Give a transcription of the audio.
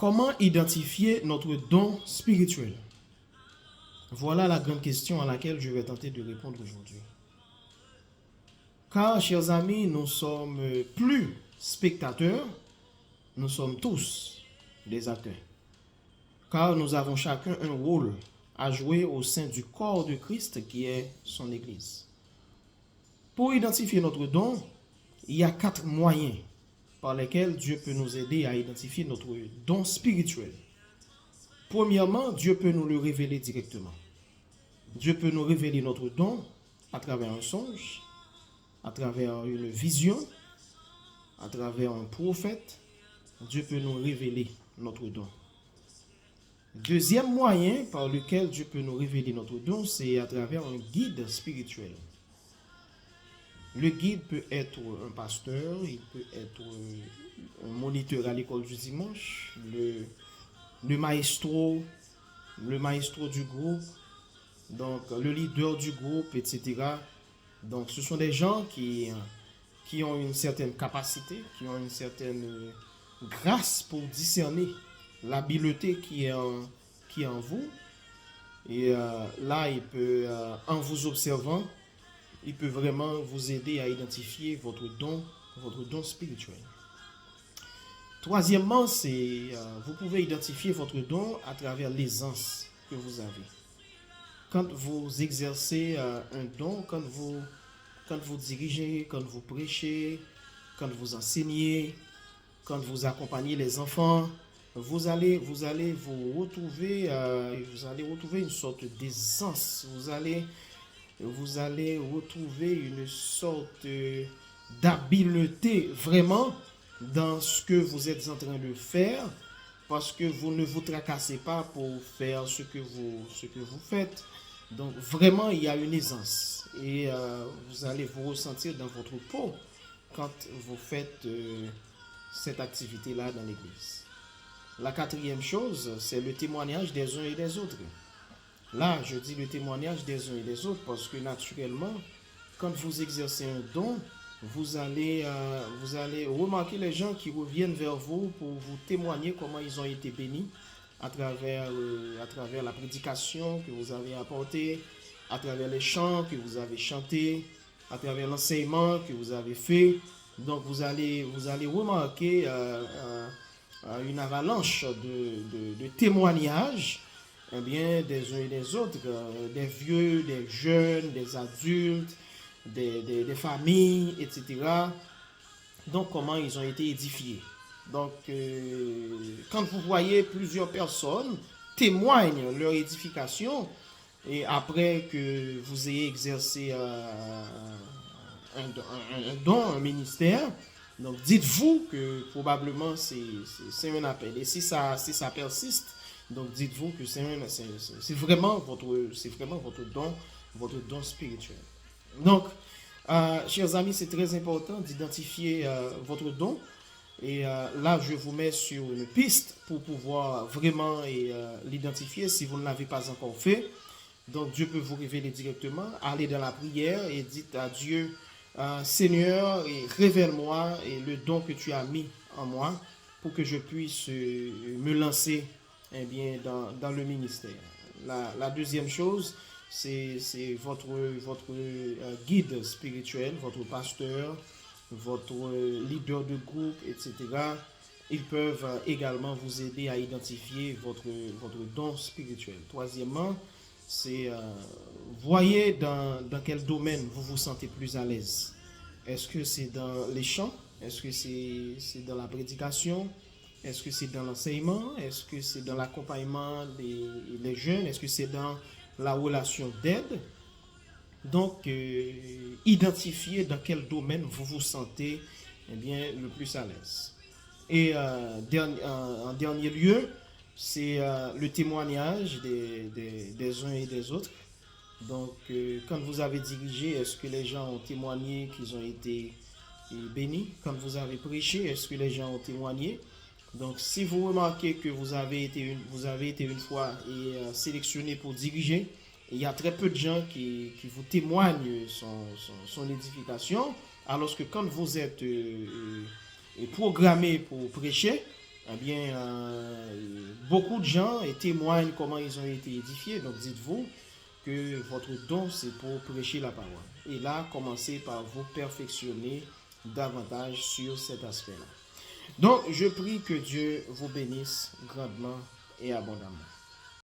Comment identifier notre don spirituel? Voilà la grande question à laquelle je vais tenter de répondre aujourd'hui. Car, chers amis, nous sommes plus spectateurs, nous sommes tous des acteurs. Car nous avons chacun un rôle à jouer au sein du corps de Christ qui est son Église. Pour identifier notre don, il y a 4 moyens par lesquels Dieu peut nous aider à identifier notre don spirituel. Premièrement, Dieu peut nous le révéler directement. Dieu peut nous révéler notre don à travers un songe, à travers une vision, à travers un prophète. Dieu peut nous révéler notre don. Deuxième moyen par lequel Dieu peut nous révéler notre don, c'est à travers un guide spirituel. Le guide peut être un pasteur, il peut être un moniteur à l'école du dimanche, le maestro du groupe, donc le leader du groupe, etc. Donc ce sont des gens qui ont une certaine capacité, qui ont une certaine grâce pour discerner l'habileté qui est en vous. Et là, il peut, en vous observant, il peut vraiment vous aider à identifier votre don spirituel. Troisièmement, vous pouvez identifier votre don à travers l'aisance que vous avez. Quand vous exercez un don, quand vous dirigez, quand vous prêchez, quand vous enseignez, quand vous accompagnez les enfants, vous allez vous retrouver une sorte d'aisance. Vous allez retrouver une sorte d'habileté vraiment dans ce que vous êtes en train de faire, parce que vous ne vous tracassez pas pour faire ce que vous faites. Donc vraiment, il y a une aisance et vous allez vous ressentir dans votre peau quand vous faites cette activité-là dans l'église. La quatrième chose, c'est le témoignage des uns et des autres. Là, je dis le témoignage des uns et des autres parce que naturellement, quand vous exercez un don, vous allez remarquer les gens qui reviennent vers vous pour vous témoigner comment ils ont été bénis à travers la prédication que vous avez apportée, à travers les chants que vous avez chantés, à travers l'enseignement que vous avez fait. Donc vous allez remarquer une avalanche de témoignages, eh bien, des uns et des autres, des vieux, des jeunes, des adultes, des familles, etc. Donc, comment ils ont été édifiés. Donc, quand vous voyez plusieurs personnes témoignent leur édification, et après que vous ayez exercé un don, un ministère, donc dites-vous que probablement c'est un appel. Et si ça persiste, donc dites-vous que c'est vraiment votre don spirituel. Donc, chers amis, c'est très important d'identifier votre don. Et là, je vous mets sur une piste pour pouvoir vraiment l'identifier si vous ne l'avez pas encore fait. Donc, Dieu peut vous révéler directement. Allez dans la prière et dites à Dieu, Seigneur, révèle-moi le don que tu as mis en moi pour que je puisse me lancer bien, dans le ministère. La deuxième chose, c'est votre guide spirituel, votre pasteur, votre leader de groupe, etc. Ils peuvent également vous aider à identifier votre don spirituel. Troisièmement, c'est voyez dans quel domaine vous vous sentez plus à l'aise. Est-ce que c'est dans les chants? Est-ce que c'est dans la prédication? Est-ce que c'est dans l'enseignement? Est-ce que c'est dans l'accompagnement des jeunes? Est-ce que c'est dans la relation d'aide? Donc, identifiez dans quel domaine vous vous sentez bien, le plus à l'aise. Et en dernier lieu, c'est le témoignage des uns et des autres. Donc, quand vous avez dirigé, est-ce que les gens ont témoigné qu'ils ont été bénis? Quand vous avez prêché, est-ce que les gens ont témoigné? Donc, si vous remarquez que vous avez été une fois sélectionné pour diriger, il y a très peu de gens qui vous témoignent son édification, alors que quand vous êtes programmé pour prêcher, eh bien, beaucoup de gens témoignent comment ils ont été édifiés. Donc dites-vous que votre don, c'est pour prêcher la parole. Et là, commencez par vous perfectionner davantage sur cet aspect-là. Donc, je prie que Dieu vous bénisse grandement et abondamment.